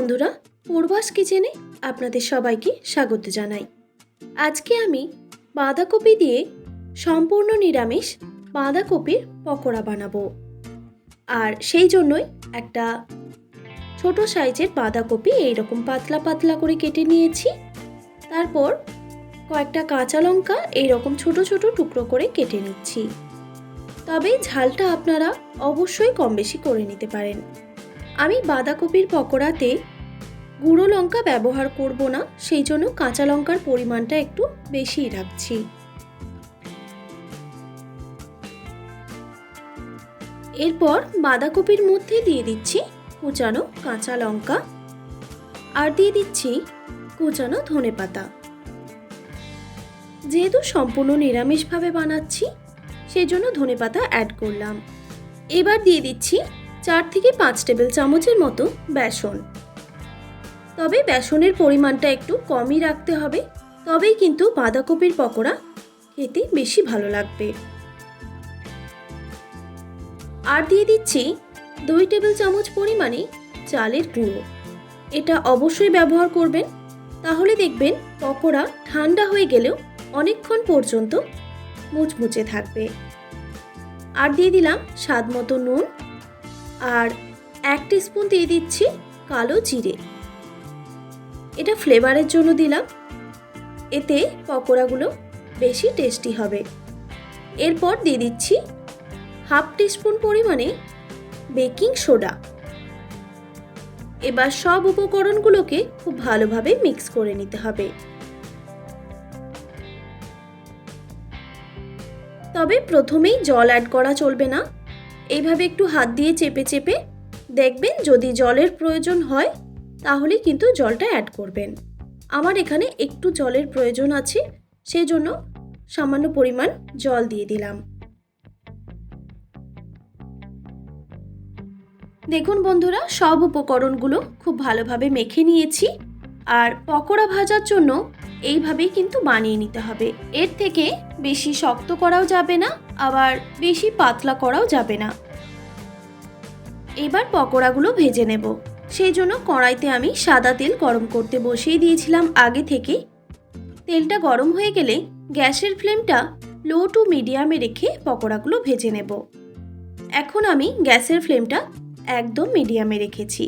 বন্ধুরা, পূর্বাস কিচেনে আপনাদের সবাইকে স্বাগত জানাই। আজকে আমি বাঁধাকপি দিয়ে সম্পূর্ণ নিরামিষ বাঁধাকপির পকোড়া বানাবো। আর সেই জন্যই একটা ছোট সাইজের বাঁধাকপি এইরকম পাতলা পাতলা করে কেটে নিয়েছি। তারপর কয়েকটা কাঁচা লঙ্কা এইরকম ছোট ছোট টুকরো করে কেটে নিচ্ছি। তবে ঝালটা আপনারা অবশ্যই কম বেশি করে নিতে পারেন। আমি বাঁধাকপির পকোড়াতে গুঁড়ো লঙ্কা ব্যবহার করব না, সেই জন্য কাঁচা লঙ্কার পরিমাণটা একটু বেশিই রাখছি। এরপর বাঁধাকপির মধ্যে দিয়ে দিচ্ছি কুচানো কাঁচা লঙ্কা আর দিয়ে দিচ্ছি কুচানো ধনেপাতা। যেহেতু সম্পূর্ণ নিরামিষভাবে বানাচ্ছি সেই জন্য ধনেপাতা অ্যাড করলাম। এবার দিয়ে দিচ্ছি 4 থেকে 5 টেবিল চামচের মতো বেসন। তবে বেসনের পরিমাণটা একটু কমই রাখতে হবে, তবেই কিন্তু বাঁধাকপির পকোড়া খেতে বেশি ভালো লাগবে। আর দিয়ে দিচ্ছি 2 টেবিল চামচ পরিমাণে চালের গুঁড়ো। এটা অবশ্যই ব্যবহার করবেন, তাহলে দেখবেন পকোড়া ঠান্ডা হয়ে গেলেও অনেকক্ষণ পর্যন্ত মুচমুচে থাকবে। আর দিয়ে দিলাম স্বাদ মতো নুন আর 1 টিস্পুন দিয়ে দিচ্ছি কালো জিরে। এটা ফ্লেভারের জন্য দিলাম, এতে পকোড়াগুলো বেশি টেস্টি হবে। এরপর দিয়ে দিচ্ছি 1/2 টিস্পুন পরিমাণে বেকিং সোডা। এবার সব উপকরণগুলোকে খুব ভালোভাবে মিক্স করে নিতে হবে। তবে প্রথমেই জল অ্যাড করা চলবে না, এইভাবে একটু হাত দিয়ে চেপে চেপে দেখবেন, যদি জলের প্রয়োজন হয় তাহলে কিন্তু জলটা অ্যাড করবেন। আমার এখানে একটু জলের প্রয়োজন আছে, সেই জন্য সামান্য পরিমাণ জল দিয়ে দিলাম। দেখুন বন্ধুরা, সব উপকরণগুলো খুব ভালোভাবে মেখে নিয়েছি। আর পকোড়া ভাজার জন্য এইভাবেই কিন্তু বানিয়ে নিতে হবে। এর থেকে বেশি শক্ত করাও যাবে না, আবার বেশি পাতলা করাও যাবে না। এবার পকোড়াগুলো ভেজে নেব। সেই জন্য কড়াইতে আমি সাদা তেল গরম করতে বসিয়ে দিয়েছিলাম আগে থেকে। তেলটা গরম হয়ে গেলে গ্যাসের ফ্লেমটা লো টু মিডিয়ামে রেখে পকোড়াগুলো ভেজে নেব। এখন আমি গ্যাসের ফ্লেমটা একদম মিডিয়ামে রেখেছি।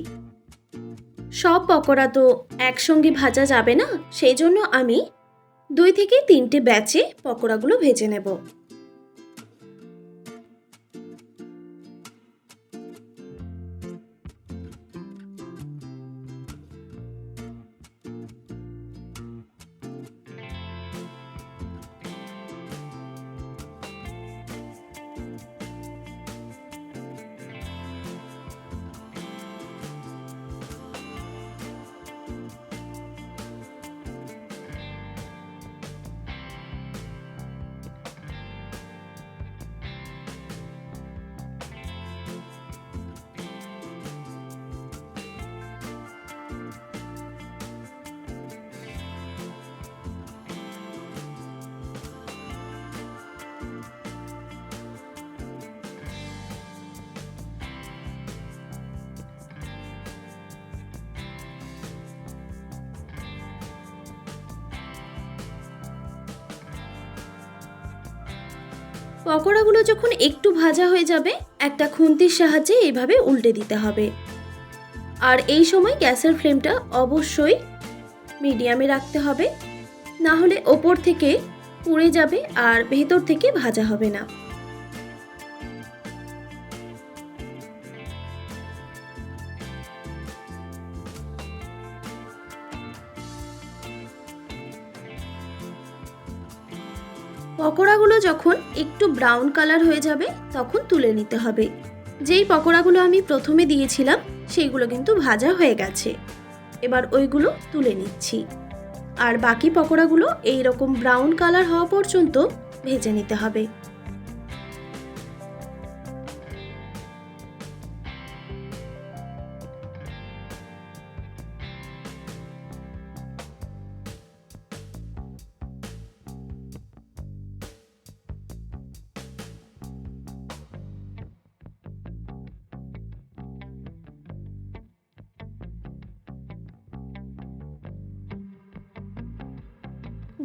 সব পকোড়া তো একসঙ্গে ভাজা যাবে না, সেই জন্য আমি 2 থেকে 3টে ব্যাচে পকোড়াগুলো ভেজে নেব। পকোড়াগুলো যখন একটু ভাজা হয়ে যাবে, একটা খুন্তির সাহায্যে এইভাবে উল্টে দিতে হবে। আর এই সময় গ্যাসের ফ্লেমটা অবশ্যই মিডিয়ামে রাখতে হবে, না হলে ওপর থেকে পুড়ে যাবে আর ভেতর থেকে ভাজা হবে না। পকোড়াগুলো যখন একটু ব্রাউন কালার হয়ে যাবে তখন তুলে নিতে হবে। যেই পকোড়াগুলো আমি প্রথমে দিয়েছিলাম সেইগুলো কিন্তু ভাজা হয়ে গেছে, এবার ওইগুলো তুলে নিচ্ছি। আর বাকি পকোড়াগুলো এইরকম ব্রাউন কালার হওয়া পর্যন্ত ভেজে নিতে হবে।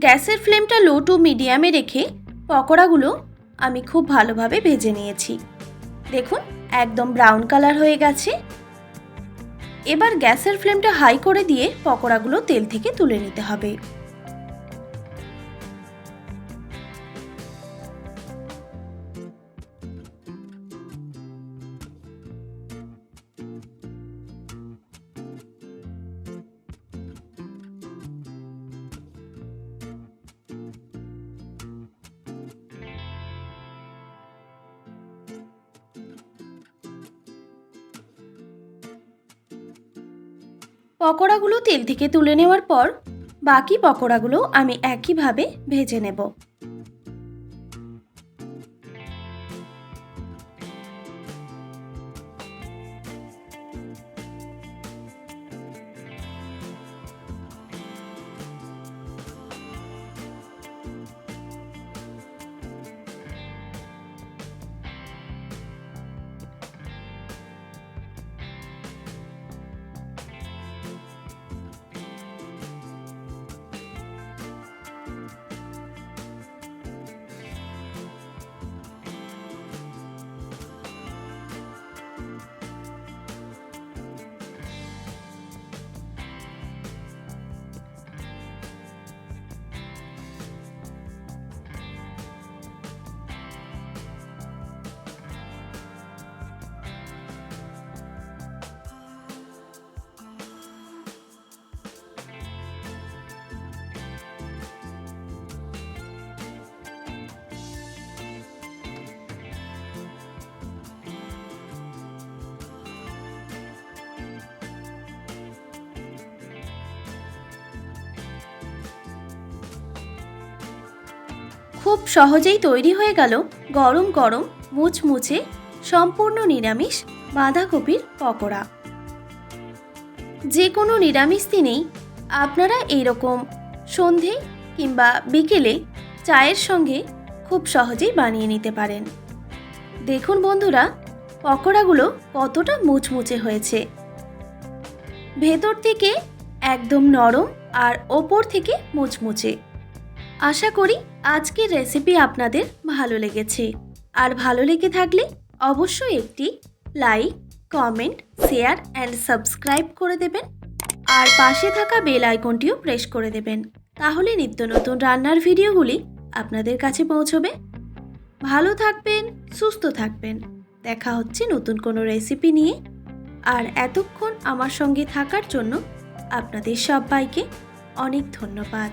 গ্যাসের ফ্লেমটা লো টু মিডিয়ামে রেখে পকোড়াগুলো আমি খুব ভালোভাবে ভেজে নিয়েছি। দেখুন একদম ব্রাউন কালার হয়ে গেছে। এবার গ্যাসের ফ্লেমটা হাই করে দিয়ে পকোড়াগুলো তেল থেকে তুলে নিতে হবে। পকোড়াগুলো তেল থেকে তুলে নেওয়ার পর বাকি পকোড়াগুলো আমি একইভাবে ভেজে নেব। খুব সহজেই তৈরি হয়ে গেল গরম গরম মুচমুচে সম্পূর্ণ নিরামিষ বাঁধাকপির পকোড়া। যে কোনো নিরামিষ দিনেই আপনারা এইরকম সন্ধে কিংবা বিকেলে চায়ের সঙ্গে খুব সহজেই বানিয়ে নিতে পারেন। দেখুন বন্ধুরা, পকোড়াগুলো কতটা মুচমুচে হয়েছে, ভেতর থেকে একদম নরম আর ওপর থেকে মুচমুচে। আশা করি আজকের রেসিপি আপনাদের ভালো লেগেছে। আর ভালো লেগে থাকলে অবশ্যই একটি like, comment, share and subscribe করে দেবেন। আর পাশে থাকা বেল আইকনটিও প্রেস করে দেবেন, তাহলে নিত্য নতুন রান্নার ভিডিওগুলি আপনাদের কাছে পৌঁছবে। ভালো থাকবেন, সুস্থ থাকবেন। দেখা হচ্ছে নতুন কোনো রেসিপি নিয়ে। আর এতক্ষণ আমার সঙ্গে থাকার জন্য আপনাদের সবাইকে অনেক ধন্যবাদ।